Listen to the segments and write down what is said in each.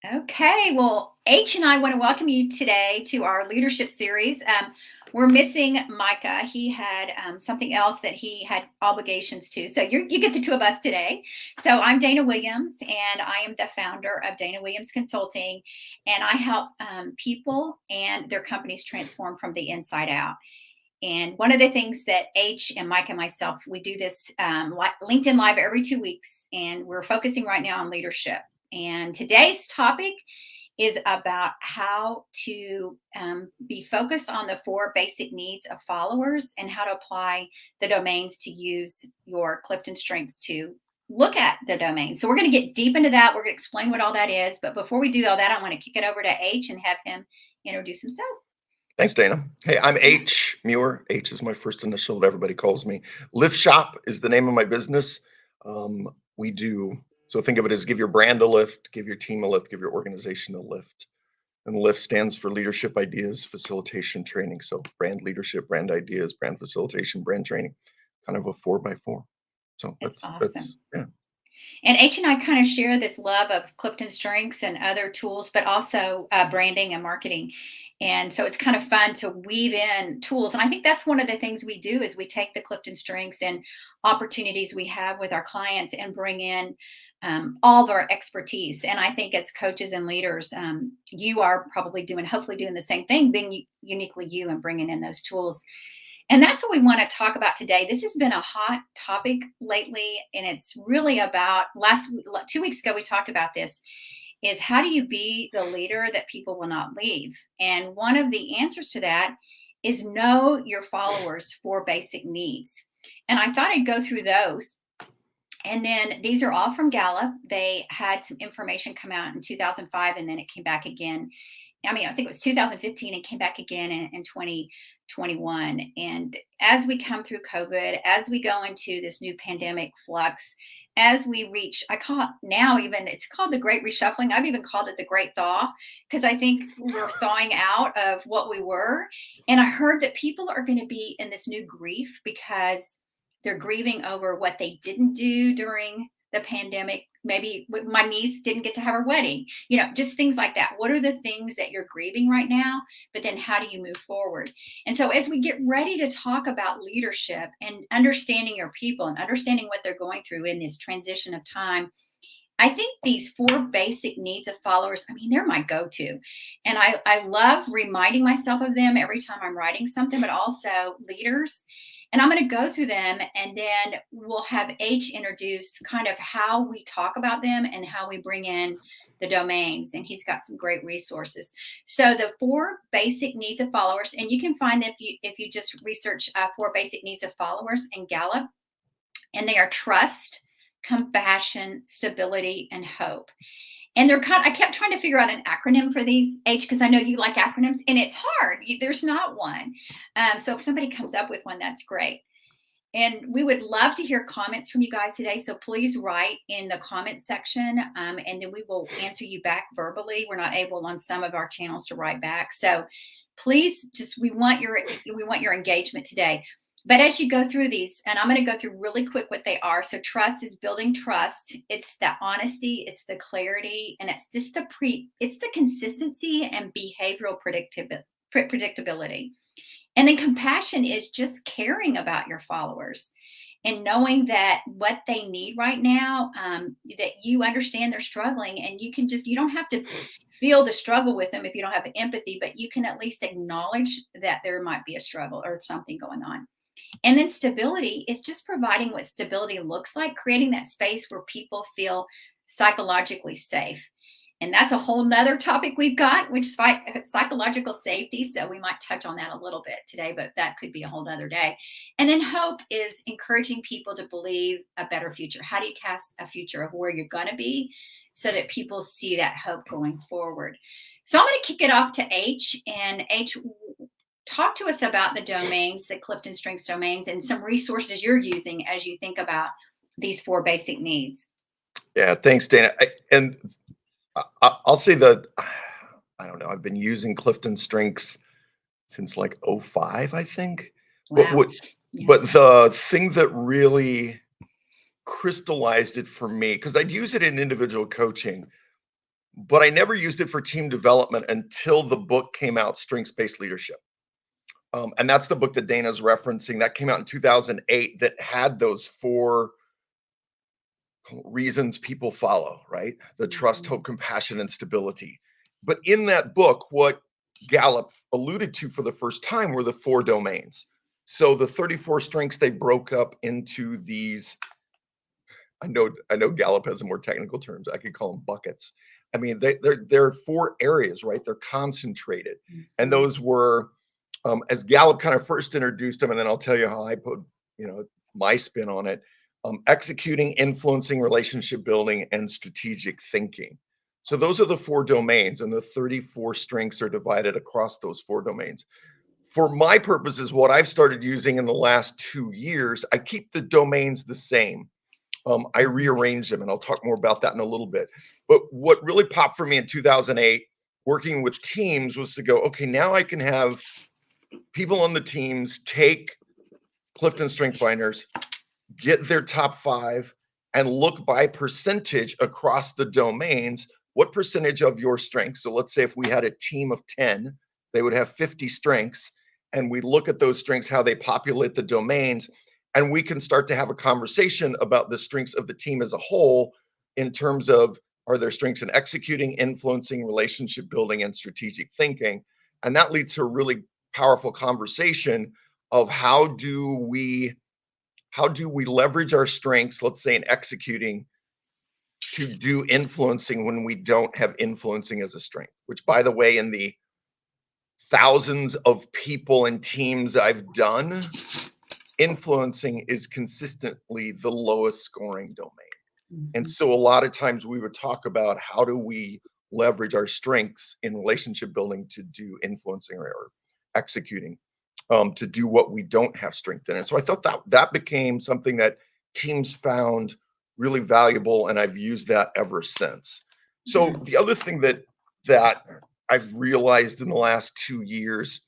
Okay, well, H and I want to welcome you today to our leadership series. We're missing Micah. He had something else that he had obligations to. So you get the two of us today. So I'm Dana Williams, and I am the founder of Dana Williams Consulting, and I help people and their companies transform from the inside out. And one of the things that H and Mike and myself, we do this LinkedIn Live every 2 weeks, and we're focusing right now on leadership. And today's topic is about how to be focused on the four basic needs of followers and how to apply the domains to use your Clifton Strengths to look at the domain. So we're going to get deep into that. We're going to explain what all that is. But before we do all that, I want to kick it over to H and have him introduce himself. Thanks, Dana. Hey, I'm H. Muir. H is my first initial that everybody calls me. Lift Shop is the name of my business. We do, so think of it as give your brand a lift, give your team a lift, give your organization a lift. And the lift stands for leadership ideas, facilitation, training. So brand leadership, brand ideas, brand facilitation, brand training, kind of a 4x4. So That's that's awesome. yeah. And H and I kind of share this love of Clifton Strengths and other tools, but also branding and marketing. And so it's kind of fun to weave in tools. And I think that's one of the things we do is we take the Clifton Strengths and opportunities we have with our clients and bring in all of our expertise. And I think as coaches and leaders, you are probably hopefully doing the same thing, being uniquely you and bringing in those tools. And that's what we want to talk about today. This has been a hot topic lately, and it's really about 2 weeks ago, we talked about this is how do you be the leader that people will not leave? And one of the answers to that is know your followers' four basic needs. And I thought I'd go through those. And then these are all from Gallup. They had some information come out in 2005, and then it came back again. I mean, I think it was 2015 and came back again in 2021. And as we come through COVID, as we go into this new pandemic flux, as we reach, I call it now even, it's called the Great Reshuffling. I've even called it the Great Thaw because I think we're thawing out of what we were. And I heard that people are going to be in this new grief because they're grieving over what they didn't do during the pandemic. Maybe my niece didn't get to have her wedding, just things like that. What are the things that you're grieving right now? But then how do you move forward? And so as we get ready to talk about leadership and understanding your people and understanding what they're going through in this transition of time, I think these four basic needs of followers, I mean, they're my go-to. And I love reminding myself of them every time I'm writing something, but also leaders. And I'm going to go through them, and then we'll have H introduce kind of how we talk about them and how we bring in the domains. And he's got some great resources. So the four basic needs of followers, and you can find them if you just research four basic needs of followers in Gallup, and they are trust, compassion, stability, and hope. And I kept trying to figure out an acronym for these, H, because I know you like acronyms, and it's hard. There's not one. So if somebody comes up with one, that's great. And we would love to hear comments from you guys today. So please write in the comment section, and then we will answer you back verbally. We're not able on some of our channels to write back. So please we want your engagement today. But as you go through these, and I'm going to go through really quick what they are. So trust is building trust. It's the honesty, it's the clarity, and it's just it's the consistency and behavioral predictability. And then compassion is just caring about your followers and knowing that what they need right now, that you understand they're struggling, and you don't have to feel the struggle with them if you don't have empathy, but you can at least acknowledge that there might be a struggle or something going on. And then stability is just providing what stability looks like, creating that space where people feel psychologically safe. And that's a whole nother topic we've got, which is psychological safety. So we might touch on that a little bit today, but that could be a whole nother day. And then hope is encouraging people to believe a better future. How do you cast a future of where you're going to be so that people see that hope going forward? So I'm going to kick it off to H. And H, talk to us about the domains, the Clifton Strengths domains, and some resources you're using as you think about these four basic needs. Yeah, thanks, Dana. I'll say that I don't know. I've been using CliftonStrengths since like '05, I think. Wow. But the thing that really crystallized it for me, because I'd use it in individual coaching, but I never used it for team development until the book came out, Strengths-Based Leadership. And that's the book that Dana's referencing. That came out in 2008 that had those 4 reasons people follow, right? The trust, hope, compassion, and stability. But in that book, what Gallup alluded to for the first time were the 4 domains. So the 34 strengths, they broke up into these. I know Gallup has some more technical terms. I could call them buckets. I mean, they're 4 areas, right? They're concentrated, and those were, as Gallup kind of first introduced them, and then I'll tell you how I put, my spin on it. Executing, influencing, relationship building, and strategic thinking. So those are the 4 domains, and the 34 strengths are divided across those 4 domains. For my purposes, what I've started using in the last 2 years, I keep the domains the same. I rearrange them, and I'll talk more about that in a little bit. But what really popped for me in 2008, working with teams, was to go, okay, now I can have people on the teams take Clifton Strength Finders, get their top 5, and look by percentage across the domains. What percentage of your strengths? So let's say if we had a team of 10, they would have 50 strengths, and we look at those strengths, how they populate the domains, and we can start to have a conversation about the strengths of the team as a whole in terms of, are there strengths in executing, influencing, relationship building, and strategic thinking? And that leads to a really powerful conversation of how do we leverage our strengths, let's say in executing, to do influencing when we don't have influencing as a strength, which, by the way, in the thousands of people and teams I've done, influencing is consistently the lowest scoring domain. And so a lot of times we would talk about how do we leverage our strengths in relationship building to do influencing or executing, to do what we don't have strength in. And so I thought that became something that teams found really valuable, and I've used that ever since. So the other thing that I've realized in the last 2 years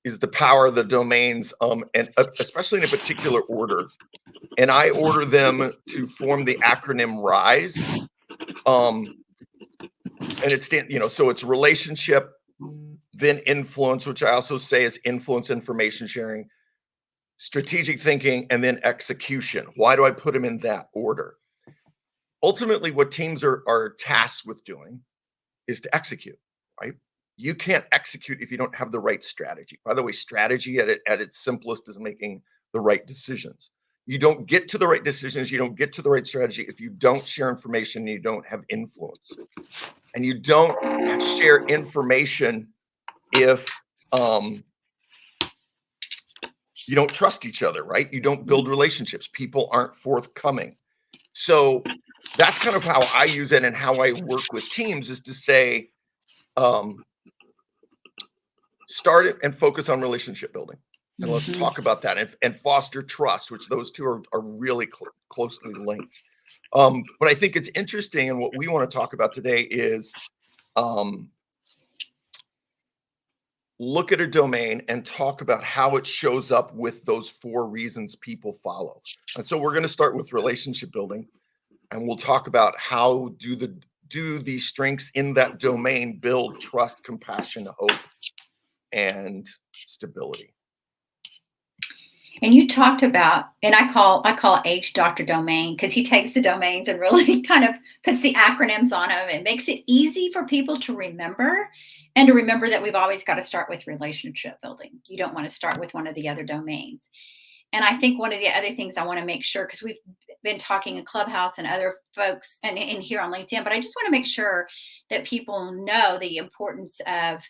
is the power of the domains, and especially in a particular order. And I order them to form the acronym RISE. And so it's relationship, then influence, which I also say is influence, information sharing, strategic thinking, and then execution. Why do I put them in that order? Ultimately, what teams are tasked with doing is to execute, right? You can't execute if you don't have the right strategy. By the way, strategy at its simplest is making the right decisions. You don't get to the right decisions, you don't get to the right strategy if you don't share information and you don't have influence. And you don't share information if you don't trust each other, right? You don't build relationships. People aren't forthcoming. So that's kind of how I use it, and how I work with teams is to say, start it and focus on relationship building. And let's talk about that, and foster trust, which those two are really closely linked. But I think it's interesting, and what we want to talk about today is look at a domain and talk about how it shows up with those 4 reasons people follow. And so we're going to start with relationship building, and we'll talk about how do these strengths in that domain build trust, compassion, hope, and stability. And you talked about, and I call H Dr. Domain, because he takes the domains and really kind of puts the acronyms on them and makes it easy for people to remember, and to remember that we've always got to start with relationship building. You don't want to start with one of the other domains. And I think one of the other things I want to make sure, because we've been talking in Clubhouse and other folks and here on LinkedIn, but I just want to make sure that people know the importance of,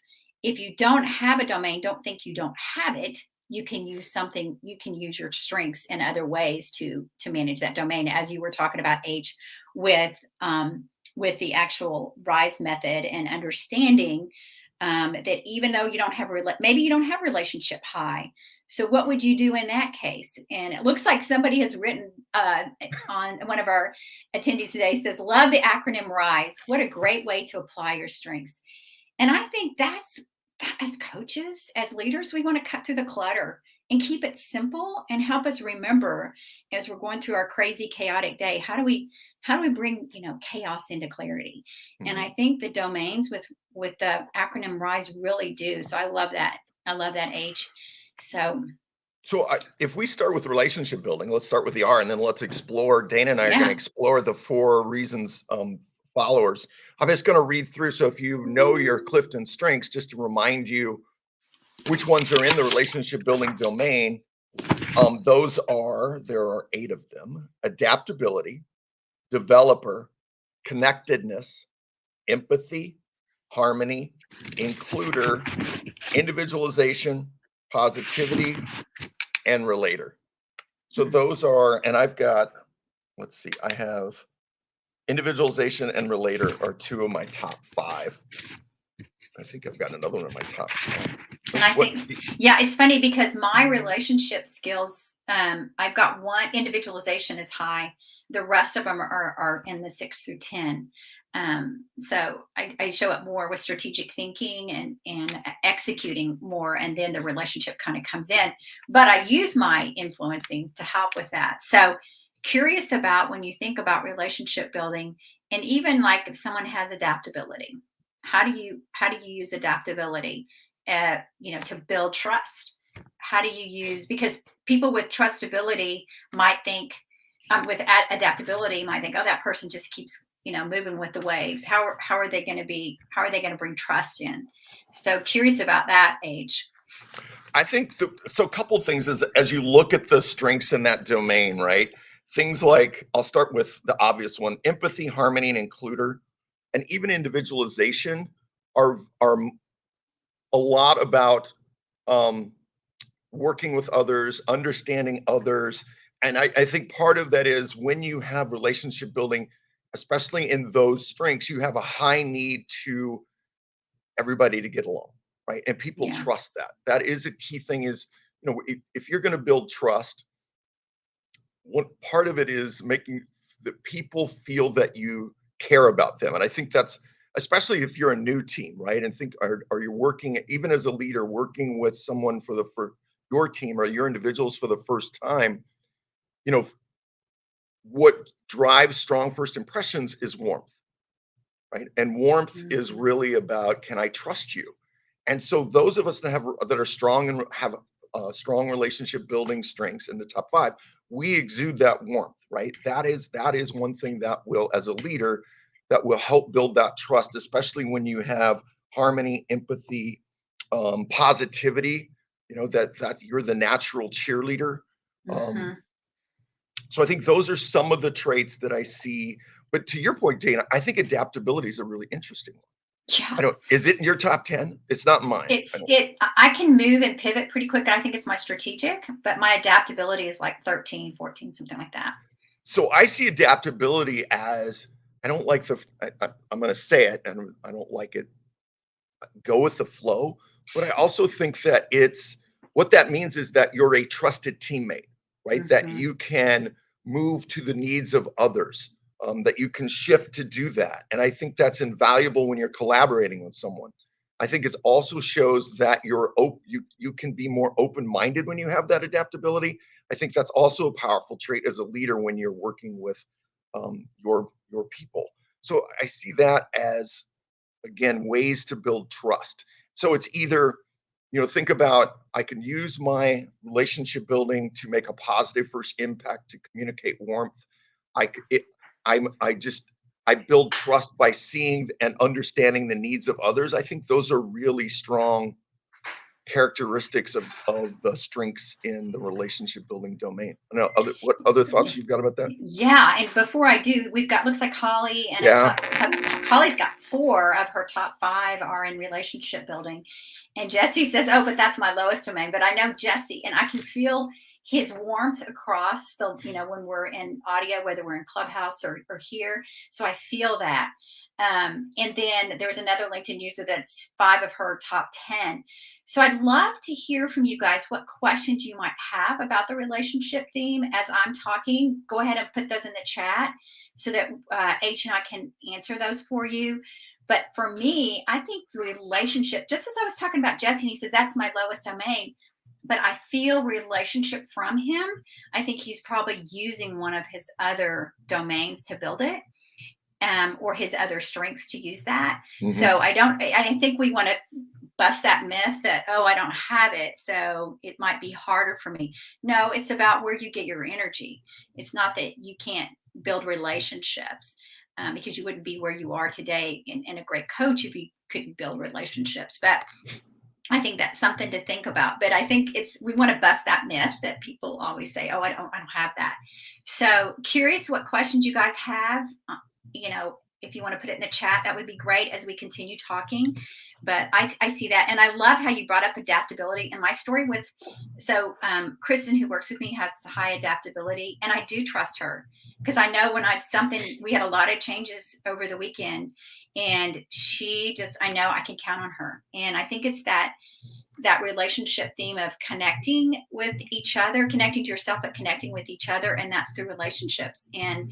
if you don't have a domain, don't think you don't have it. You can use something, you can use your strengths in other ways to manage that domain, as you were talking about, H, with the actual RISE method, and understanding that even though you don't have, maybe you don't have relationship high. So what would you do in that case? And it looks like somebody has written on one of our attendees today, says, love the acronym RISE. What a great way to apply your strengths. And I think that's, as coaches, as leaders, we want to cut through the clutter and keep it simple, and help us remember, as we're going through our crazy, chaotic day, how do we how do we bring, chaos into clarity? And Mhm. I think the domains with the acronym RISE really do. So I love that. I love that H. So So if we start with relationship building, let's start with the R, and then let's explore. Dana and I are going to yeah. explore the 4 reasons followers. I'm just going to read through. So if you know your Clifton strengths, just to remind you which ones are in the relationship building domain, there are 8 of them: adaptability, developer, connectedness, empathy, harmony, includer, individualization, positivity, and relator. So those are, and I've got, let's see, I have individualization and relator are 2 of my top 5. I think I've got another one in my top 10. And I What? think, yeah, it's funny because my relationship skills, I've got one individualization is high. The rest of them are in the 6 through 10. So I show up more with strategic thinking and executing more, and then the relationship kind of comes in. But I use my influencing to help with that. So curious about when you think about relationship building, and even like if someone has adaptability, how do you use adaptability? To build trust. How do you use, because people with trustability might think, adaptability might think, oh, that person just keeps, moving with the waves. How are they going to be? How are they going to bring trust in? So curious about that age. I think so. A couple things is as you look at the strengths in that domain, right? Things like, I'll start with the obvious one: empathy, harmony, and includer, and even individualization are a lot about um, working with others, understanding others. And I think part of that is when you have relationship building, especially in those strengths, you have a high need to everybody to get along, right? And people Yeah. trust that. That is a key thing is, if you're going to build trust, one part of it is making the people feel that you care about them. And I think that's especially if you're a new team, right? And think, are you working even as a leader, working with someone for your team or your individuals for the first time? You know, what drives strong first impressions is warmth, right? And warmth is Mhm. really about, can I trust you? And so those of us that are strong and have strong relationship building strengths in the top 5, we exude that warmth, right? That is one thing that will, as a leader, that will help build that trust, especially when you have harmony, empathy, positivity. That you're the natural cheerleader. Um, Mhm. so I think those are some of the traits that I see. But to your point, Dana, I think adaptability is a really interesting one. Yeah. I don't. Is it in your top 10? It's not in mine. I don't. I can move and pivot pretty quick. I think it's my strategic, but my adaptability is like 13, 14, something like that. So I see adaptability as, I don't like I'm going to say it, and I don't like it. Go with the flow, but I also think that what that means is that you're a trusted teammate, right? That Mhm. you can move to the needs of others, that you can shift to do that, and I think that's invaluable when you're collaborating with someone. I think it also shows that you can be more open-minded when you have that adaptability. I think that's also a powerful trait as a leader when you're working with your people. So I see that as, again, ways to build trust. So it's either, think about, I can use my relationship building to make a positive first impact, to communicate warmth. I c- it, I just I build trust by seeing and understanding the needs of others. I think those are really strong characteristics of the strengths in the relationship building domain. I don't know, what other Yeah. thoughts you've got about that? Yeah, and before I do, we've got, looks like Holly and Yeah. Holly's got 4 of her top 5 are in relationship building. And Jesse says, "Oh, but that's my lowest domain." But I know Jesse, and I can feel his warmth across when we're in audio, whether we're in Clubhouse or here. So I feel that. And then there's another LinkedIn user that's 5 of her top 10. So I'd love to hear from you guys what questions you might have about the relationship theme as I'm talking. Go ahead and put those in the chat so that H and I can answer those for you. But for me, I think the relationship, just as I was talking about Jesse, and he says, that's my lowest domain. but I feel relationship from him. I think he's probably using one of his other domains to build it, or his other strengths to use that. Hmm. So I think we want to bust that myth that, oh, I don't have it, so it might be harder for me. No, it's about where you get your energy. It's not that you can't build relationships, because you wouldn't be where you are today and a great coach if you couldn't build relationships. But I think that's something to think about. But I think we want to bust that myth that people always say, "Oh, I don't have that." So curious what questions you guys have. If you want to put it in the chat, that would be great as we continue talking. But I see that, and I love how you brought up adaptability. And my story with Kristen, who works with me, has high adaptability, and I do trust her because I know when we had a lot of changes over the weekend, and I know I can count on her. And I think it's that relationship theme of connecting with each other, connecting to yourself, but connecting with each other, and that's through relationships. And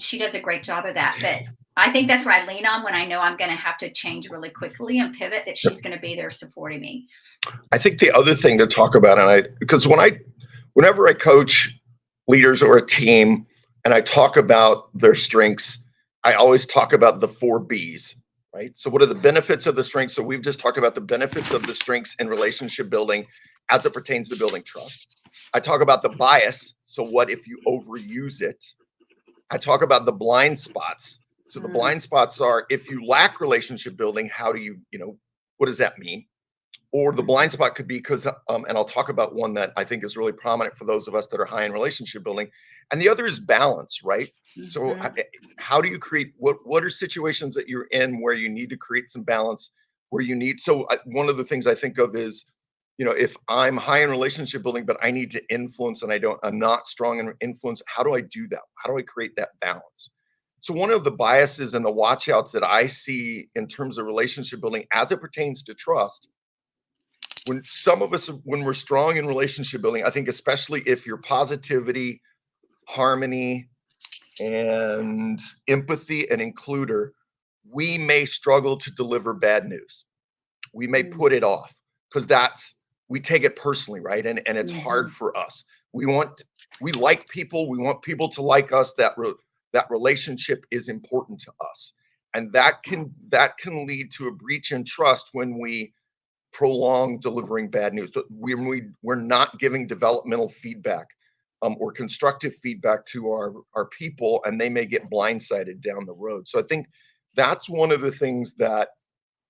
she does a great job of that. But I think that's where I lean on when I know I'm going to have to change really quickly and pivot, that she's going to be there supporting me. I think the other thing to talk about, because whenever I coach leaders or a team and I talk about their strengths, I always talk about the 4 Bs, right? So what are the benefits of the strengths? So we've just talked about the benefits of the strengths in relationship building as it pertains to building trust. I talk about the bias. So what if you overuse it? I talk about the blind spots. So the blind spots are, if you lack relationship building, how do what does that mean? Or the blind spot could be because, and I'll talk about one that I think is really prominent for those of us that are high in relationship building. And the other is balance, right? So how do you create, what are situations that you're in where you need to create some balance, one of the things I think of is, if I'm high in relationship building, but I need to influence and I'm not strong in influence, how do I do that? How do I create that balance? So one of the biases and the watch outs that I see in terms of relationship building as it pertains to trust, when we're strong in relationship building, I think especially if your positivity, harmony, and empathy and includer, we may struggle to deliver bad news. We may put it off because we take it personally, right? And it's hard for us. We like people. We want people to like us. That relationship is important to us, and that can lead to a breach in trust when we prolong delivering bad news. So we're not giving developmental feedback or constructive feedback to our people, and they may get blindsided down the road. So I think that's one of the things that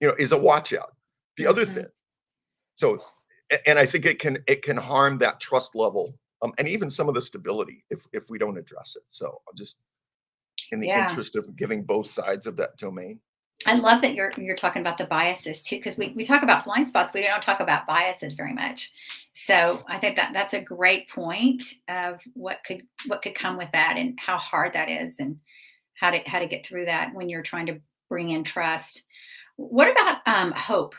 is a watch out. The other thing, and I think it can harm that trust level, and even some of the stability if we don't address it. So I'll just, in the interest of giving both sides of that domain. I love that you're talking about the biases too, because we talk about blind spots, we don't talk about biases very much. So I think that's a great point of what could come with that, and how hard that is, and how to get through that when you're trying to bring in trust. What about hope?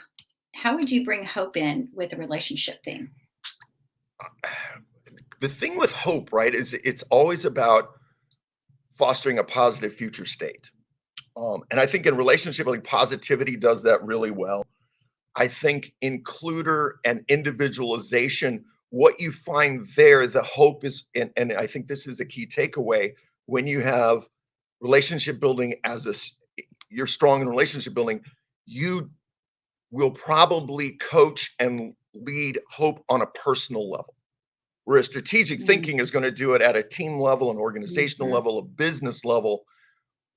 How would you bring hope in with a relationship thing? The thing with hope, right, is it's always about fostering a positive future state. And I think in relationship building, positivity does that really well. I think includer and individualization, what you find there, the hope is, and I think this is a key takeaway, when you have relationship building you're strong in relationship building, you will probably coach and lead hope on a personal level. Whereas strategic thinking is going to do it at a team level, an organizational level, a business level.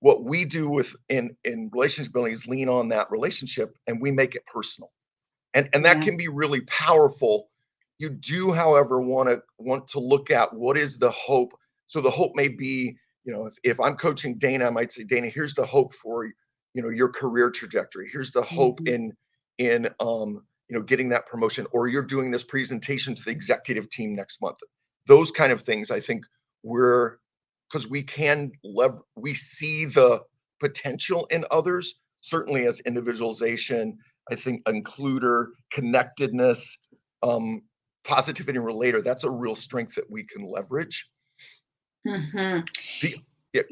What we do in relationship building is lean on that relationship, and we make it personal, and that can be really powerful. You do, however, want to look at what is the hope. So the hope may be, if I'm coaching Dana, I might say, Dana, here's the hope for your career trajectory. Here's the hope in getting that promotion, or you're doing this presentation to the executive team next month. Those kind of things, I think, because we see the potential in others, certainly as individualization, I think includer, connectedness, positivity and relator, that's a real strength that we can leverage. Go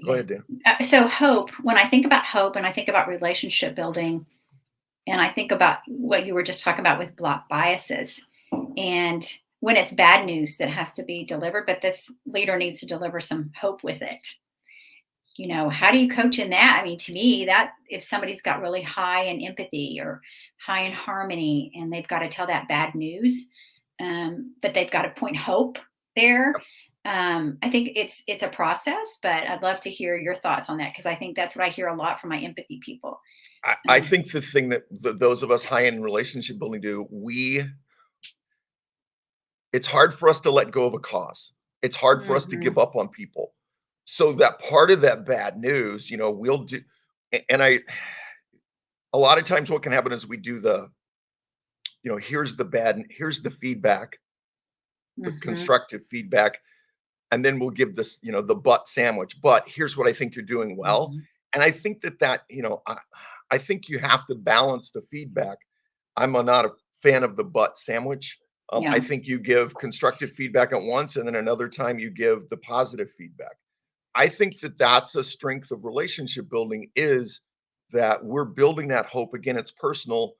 ahead, Dan. So hope, when I think about hope and I think about relationship building, and I think about what you were just talking about with block biases, And when it's bad news that has to be delivered, but this leader needs to deliver some hope with it. How do you coach in that? I mean, to me, that if somebody's got really high in empathy or high in harmony and they've got to tell that bad news, but they've got to point hope there. I think it's a process, but I'd love to hear your thoughts on that because I think that's what I hear a lot from my empathy people. I think the thing that those of us high end relationship building do, it's hard for us to let go of a cause. It's hard for us to give Mhm. up on people. So that part of that bad news, we'll do, and a lot of times what can happen is we do here's the feedback, the Mhm. constructive feedback, and then we'll give this, the but sandwich. But here's what I think you're doing well. Mhm. And I think I think you have to balance the feedback. Not a fan of the but sandwich. I Yeah. think you give constructive feedback at once, and then another time you give the positive feedback. I think that that's a strength of relationship building is that we're building that hope. Again, it's personal,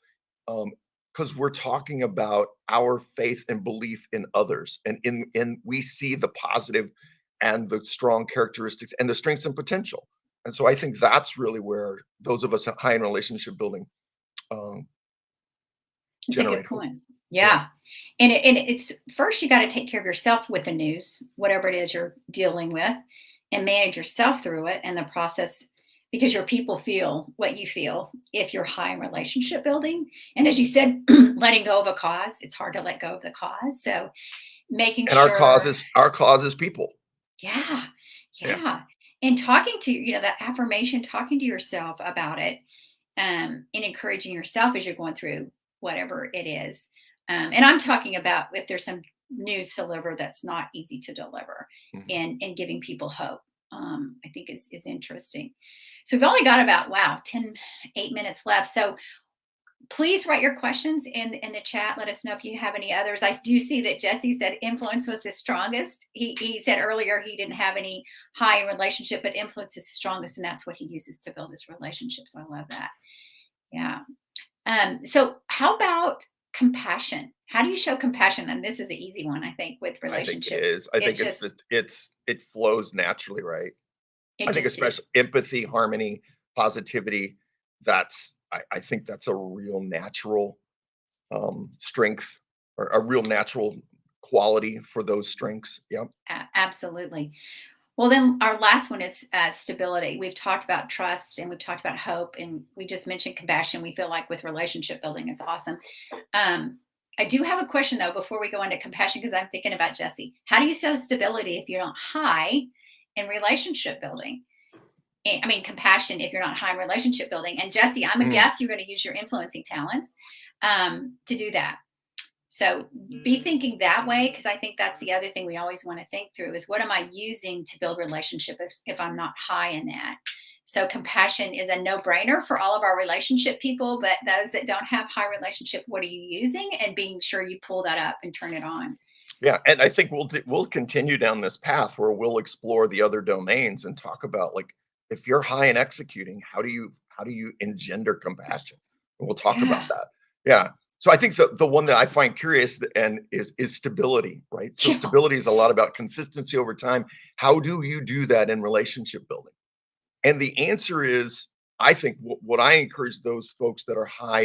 because we're talking about our faith and belief in others, and in we see the positive and the strong characteristics and the strengths and potential. And so I think that's really where those of us high in relationship building um, It's a good generate hope. point. Yeah. Yeah. And it's first you got to take care of yourself with the news, whatever it is you're dealing with, and manage yourself through it and the process because your people feel what you feel if you're high in relationship building. And as you said, letting go of a cause, it's hard to let go of the cause. So making And our sure, causes, our cause is people. yeah, Yeah. yeah. And talking to, that affirmation, talking to yourself about it, and encouraging yourself as you're going through whatever it is. And I'm talking about if there's some news to deliver that's not easy to deliver Mhm. and giving people hope. I think is interesting. So we've only got about, wow, 8 minutes left. So please write your questions in the chat. Let us know if you have any others. I do see that Jesse said influence was his strongest. He said earlier he didn't have any high in relationship, but influence is strongest, and that's what he uses to build his relationship. So I love that. Yeah. So how about compassion? How do you show compassion? And this is an easy one, I think, with I think it relationship. is. I think It's just, it flows naturally, right? it I think just especially is. empathy, harmony, positivity, I think that's a real natural strength or a real natural quality for those strengths. Yep. Absolutely. Well, then our last one is stability. We've talked about trust and we've talked about hope, and we just mentioned compassion. We feel like with relationship building, it's awesome. Um, I do have a question though before we go into compassion because I'm thinking about Jesse. How do you show stability if you're not high in relationship building? I mean, compassion if you're not high in relationship building. And Jesse, I'm a Mm, guess you're going to use your influencing talents to do that. So be thinking that way because I think that's the other thing we always want to think through is what am I using to build relationship if I'm not high in that. So compassion is a no-brainer for all of our relationship people, but those that don't have high relationship, what are you using? And being sure you pull that up and turn it on. yeah, and I think we'll continue down this path where we'll explore the other domains and talk about like if you're high in executing, how do you engender compassion? And we'll talk about Yeah. that. Yeah. So I think the one that I find curious and is stability, right? So Yeah. stability is a lot about consistency over time. How do you do that in relationship building? And the answer is, I think what I encourage those folks that are high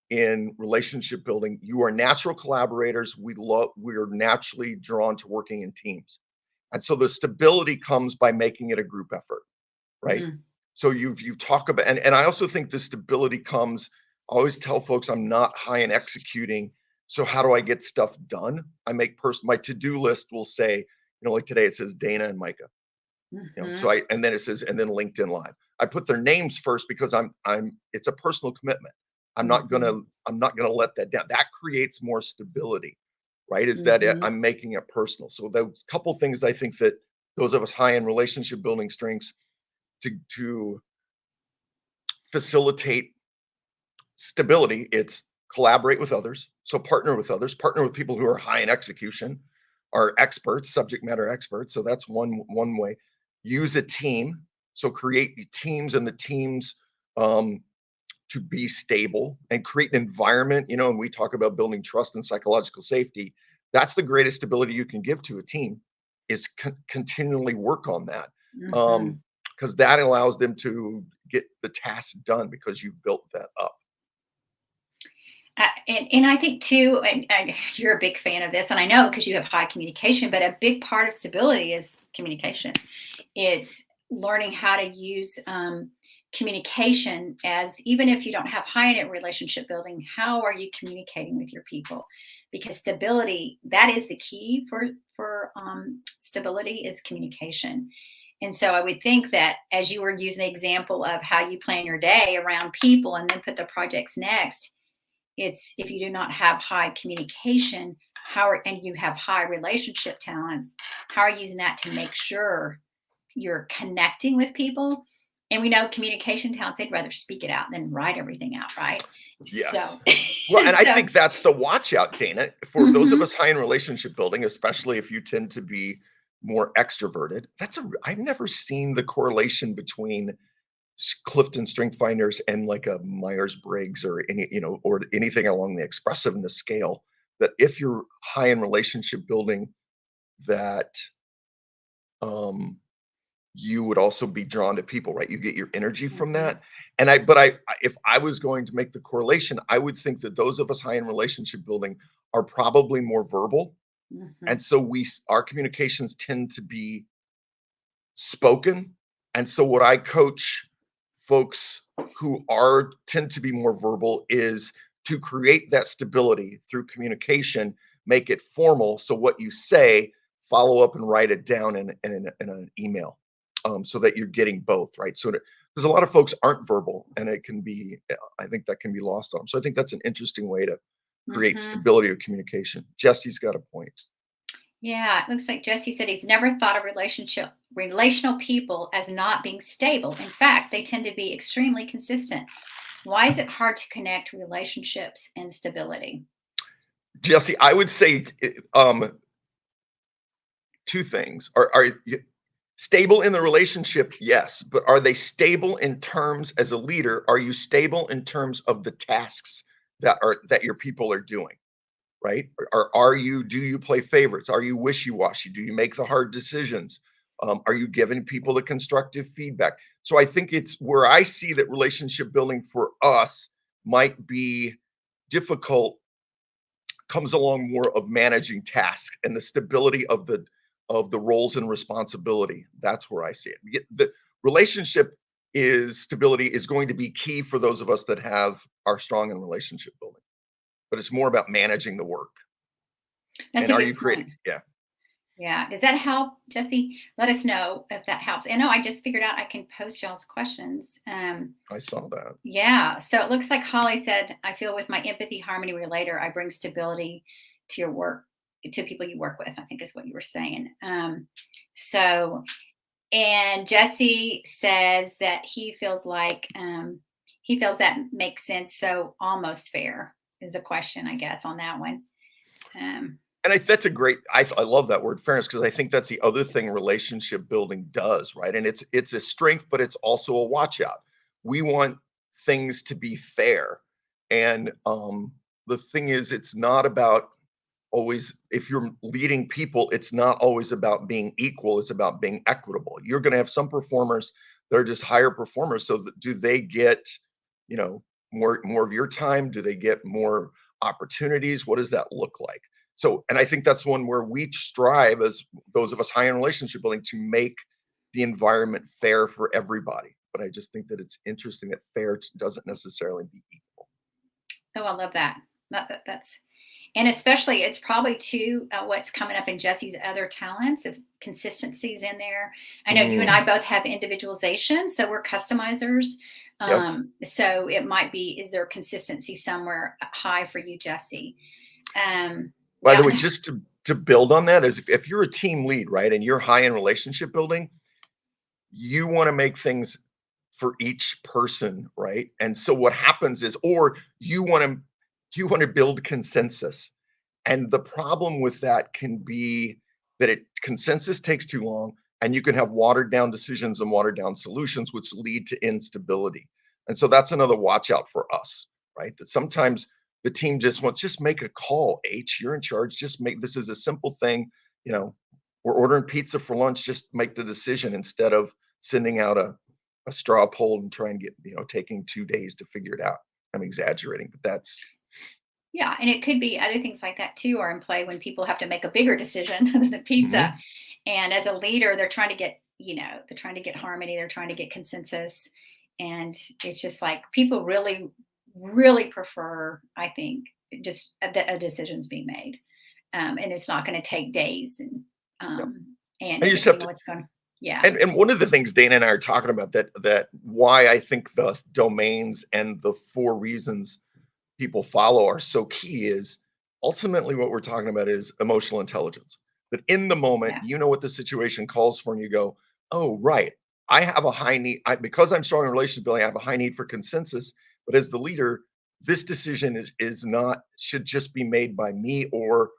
in relationship building, you are natural collaborators. We're naturally drawn to working in teams. And so the stability comes by making it a group effort, right? Mm, So you've talked about and I also think the stability comes, I always tell folks I'm not high in executing. So how do I get stuff done? I make my to-do list will say, like today it says Dana and Micah. So mhm, I and then it says and then LinkedIn Live. I put their names first because I'm it's a personal commitment. I'm not mhm, gonna I'm not gonna let that down. That creates more stability, right? Is that mhm. I'm making it personal. So those couple things I think that those of us high in relationship building strengths to facilitate stability, it's collaborate with others. So partner with others, partner with people who are high in execution, are experts, subject matter experts. So that's one way. Use a team. So create teams and the teams um, to be stable and create an environment, and we talk about building trust and psychological safety. That's the greatest stability you can give to a team, is continually work on that. Mhm. Because that allows them to get the task done because you've built that up. And I think too, and you're a big fan of this, and I know because you have high communication, but a big part of stability is communication. It's learning how to use communication as, even if you don't have high end relationship building, how are you communicating with your people? Because stability, that is the key for stability, is communication. And so I would think that, as you were using the example of how you plan your day around people and then put the projects next, it's, if you do not have high communication, and you have high relationship talents, how are you using that to make sure you're connecting with people? And we know communication talents, they'd rather speak it out than write everything out, right? Yes. So, Well, and I so, think that's the watch out, Dana, for those of mhm, us high in relationship building, especially if you tend to be more extroverted. I've never seen the correlation between Clifton Strength Finders and like a Myers Briggs or or anything along the expressiveness scale. That if you're high in relationship building, that um, you would also be drawn to people, right? You get your energy from mhm, that. But if I was going to make the correlation, I would think that those of us high in relationship building are probably more verbal. And mhm, so our communications tend to be spoken. And so what I coach folks who are tend to be more verbal is to create that stability through communication, make it formal. So what you say, follow up and write it down in an email, so that you're getting both, right? So because a lot of folks aren't verbal, and it can be, I think that can be lost on them. So I think that's an interesting way to create mhm. stability of communication. Jesse's got a point. Yeah, it looks like Jesse said he's never thought of relational people as not being stable. In fact, they tend to be extremely consistent. Why is it hard to connect relationships and stability? Jesse, I would say two things. Are you stable in the relationship? Yes. But are they stable in terms, as a leader? Are you stable in terms of the tasks that your people are doing? Right? Or do you play favorites? Are you wishy-washy? Do you make the hard decisions? Are you giving people the constructive feedback? So I think it's where I see that relationship building for us might be difficult, comes along more of managing tasks and the stability of the roles and responsibility. That's where I see it. The relationship is stability is going to be key for those of us that are strong in relationship building, but it's more about managing the work. That's And a are good you creating? point. Yeah, Yeah. Does that help, Jesse? Let us know if that helps. And no, I just figured out I can post y'all's questions. I saw that. Yeah. So it looks like Holly said, I feel with my empathy, harmony relator, I bring stability to your work, to people you work with, I think is what you were saying. So, and Jesse says that he feels that makes sense. So almost fair is the question, I guess, on that one. Um, And that's a great. I love that word fairness, because I think that's the other thing relationship building does, right? And it's a strength, but it's also a watch out. We want things to be fair, and the thing is, it's not about always. If you're leading people, it's not always about being equal. It's about being equitable. You're going to have some performers that are just higher performers. So do they get, you know, more of your time? Do they get more opportunities? What does that look like? So, and I think that's one where we strive, as those of us high in relationship building, to make the environment fair for everybody. But I just think that it's interesting that fair doesn't necessarily be equal. oh, I love that. That's, and especially it's probably too what's coming up in Jesse's other talents, if consistencies in there. I know you and I Mm, both have individualization, so we're customizers. yep. So it might be, is there consistency somewhere high for you, Jesse? By the Yeah. way, just to build on that, is if you're a team lead, right, and you're high in relationship building, you want to make things for each person, right? And so what happens is, or you want to build consensus. And the problem with that can be that consensus takes too long, and you can have watered down decisions and watered down solutions, which lead to instability. And so that's another watch out for us, right? That sometimes the team just wants, just make a call. H, you're in charge. Just make, this is a simple thing. You know, we're ordering pizza for lunch. Just make the decision instead of sending out a straw poll and try and get, taking 2 days to figure it out. I'm exaggerating, but that's, Yeah, and it could be other things like that too are in play when people have to make a bigger decision other than pizza. mhm, And as a leader, they're trying to get, they're trying to get harmony, they're trying to get consensus. And it's just like people really, really prefer, I think, just that a decision's being made. And it's not going to take days yeah. and And you just have depending on to, what's going, yeah. and one of the things Dana and I are talking about, that why I think the domains and the 4 reasons people follow are so key is ultimately what we're talking about is emotional intelligence. That in the moment, Yeah. you know what the situation calls for, and you go, "Oh, right. I have a high need because I'm strong in relationship building. I have a high need for consensus. But as the leader, this decision is not should just be made by me or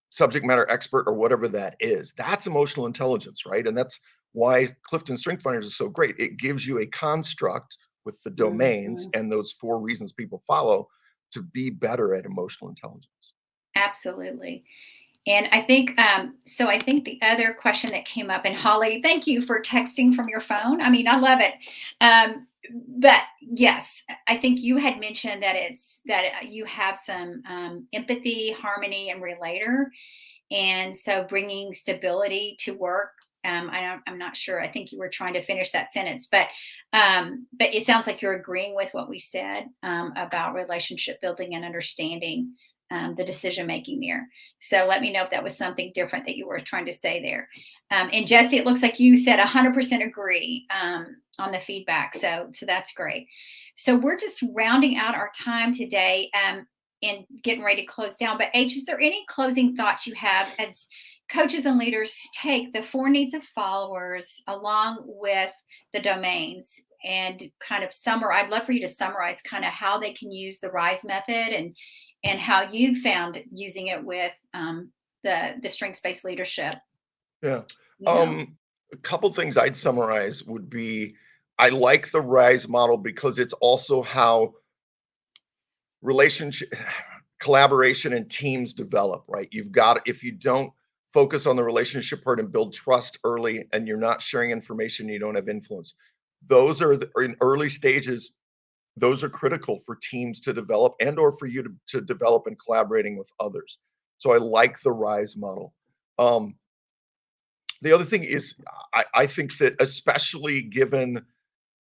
subject matter expert or whatever that is." That's emotional intelligence, right? And that's why Clifton Strength Finders is so great. It gives you a construct with the domains Mhm. and those 4 reasons people follow to be better at emotional intelligence. Absolutely. And I think, so I think the other question that came up, and Holly, thank you for texting from your phone. I mean, I love it. But yes, I think you had mentioned that it's that you have some empathy, harmony, and relator. And so bringing stability to work. I'm not sure. I think you were trying to finish that sentence, but it sounds like you're agreeing with what we said about relationship building and understanding the decision making there. So let me know if that was something different that you were trying to say there. And Jesse, it looks like you said 100% agree on the feedback. So that's great. So we're just rounding out our time today. And getting ready to close down. But H, is there any closing thoughts you have as coaches and leaders take the 4 needs of followers along with the domains and kind of summarize? I'd love for you to summarize kind of how they can use the RISE method and how you found using it with the strengths based leadership. Yeah. You know, A couple things I'd summarize would be I like the RISE model because it's also how relationship collaboration and teams develop, right? You've got, if you don't focus on the relationship part and build trust early and you're not sharing information, you don't have influence. Those are in early stages. Those are critical for teams to develop and or for you to develop in collaborating with others. So I like the RISE model. um, the other thing is I think that especially given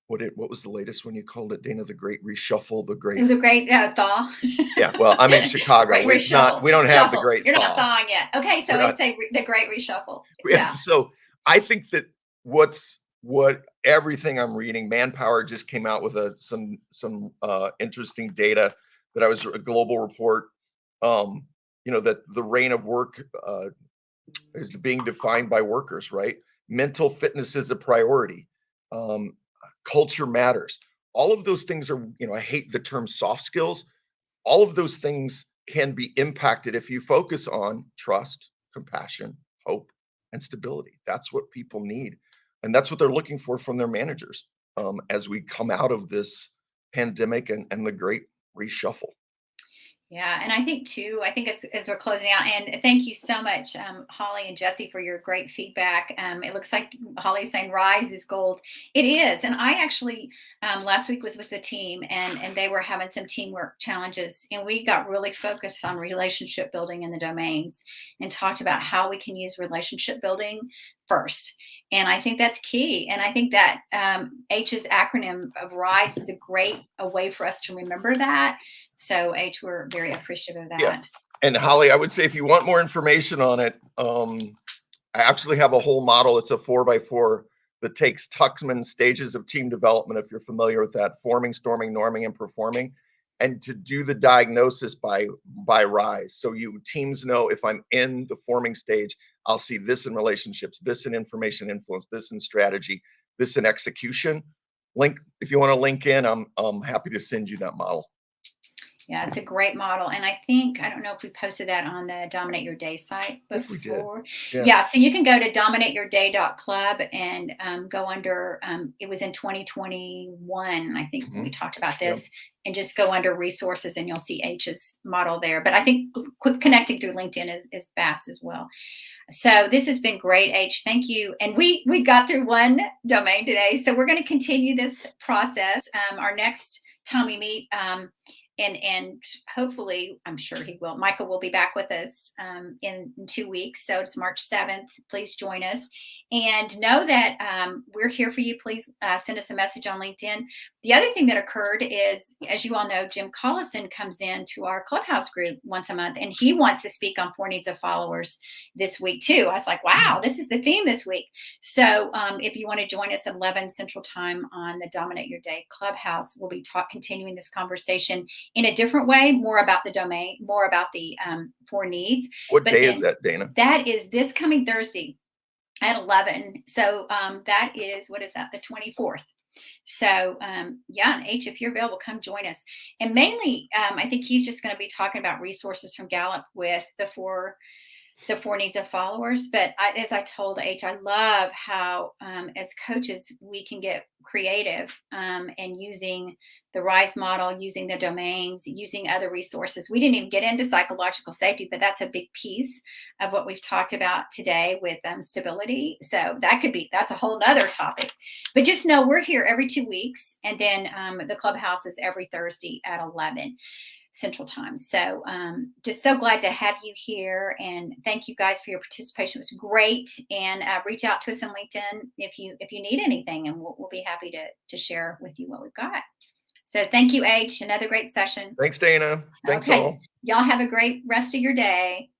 what was the latest one you called it, Dana? The Great Reshuffle, the it Great, was a great thaw. yeah. Well, I'm in Chicago. Great It's not. reshuffle. We don't have the Shuffle. Great You're not Thaw. thawing yet. Okay, We're so not. it's the great reshuffle. Yeah. Yeah. So I think that what everything I'm reading, Manpower just came out with some interesting data that I was a global report. Um, that the reign of work is being defined by workers, right? Mental fitness is a priority. Um, Culture matters. All of those things are, I hate the term soft skills. All of those things can be impacted if you focus on trust, compassion, hope, and stability. That's what people need. And that's what they're looking for from their managers as we come out of this pandemic and the great reshuffle. Yeah, and I think too, I think as we're closing out, and thank you so much, Holly and Jesse, for your great feedback. It looks like Holly's saying rise is gold. It is, and I actually last week was with the team, and they were having some teamwork challenges, and we got really focused on relationship building in the domains, and talked about how we can use relationship building first. And I think that's key. And I think that H's acronym of RISE is a way for us to remember that. So H, we're very appreciative of Yeah. that. And Holly, I would say if you want more information on it, I actually have a whole model. It's a 4x4 that takes Tuxman's stages of team development, if you're familiar with that: forming, storming, norming, and performing, and to do the diagnosis by RISE. So you teams know if I'm in the forming stage, I'll see this in relationships, this in information influence, this in strategy, this in execution. Link if you want to link in. I'm happy to send you that model. Yeah, it's a great model. And I don't know if we posted that on the Dominate Your Day site I think we did. before. Yeah. Yeah, so you can go to dominateyourday.club and go under, it was in 2021, I think, when we Mhm. talked about Yep. this, and just go under resources and you'll see H's model there. But I think quick connecting through LinkedIn is fast as well. So this has been great, H. Thank you. And we got through one domain today, so we're going to continue this process. Our next time we meet, and hopefully, I'm sure he will. Michael will be back with us in 2 weeks, so it's March 7th. Please join us, and know that we're here for you. Please send us a message on LinkedIn. The other thing that occurred is, as you all know, Jim Collison comes in to our clubhouse group once a month, and he wants to speak on 4 needs of followers this week too. I was like, wow, this is the theme this week. So if you want to join us at 11 Central Time on the Dominate Your Day Clubhouse, we'll be continuing this conversation in a different way, more about the domain, more about the 4 needs. What But day is then that, Dana? that is this coming Thursday at 11. So that is, what is that, the 24th. So yeah, and H, if you're available, come join us. And mainly, I think he's just going to be talking about resources from Gallup with the four needs of followers. But as I told H, I love how as coaches we can get creative and using the RISE model, using the domains, using other resources. We didn't even get into psychological safety, but that's a big piece of what we've talked about today with stability. So that's a whole nother topic. But just know we're here every 2 weeks, and then the clubhouse is every Thursday at 11 Central Time. So just so glad to have you here, and thank you guys for your participation. It was great. And reach out to us on LinkedIn if you need anything, and we'll be happy to share with you what we've got. So thank you, H. Another great session. Thanks, Dana. Thanks Okay. all. Y'all have a great rest of your day.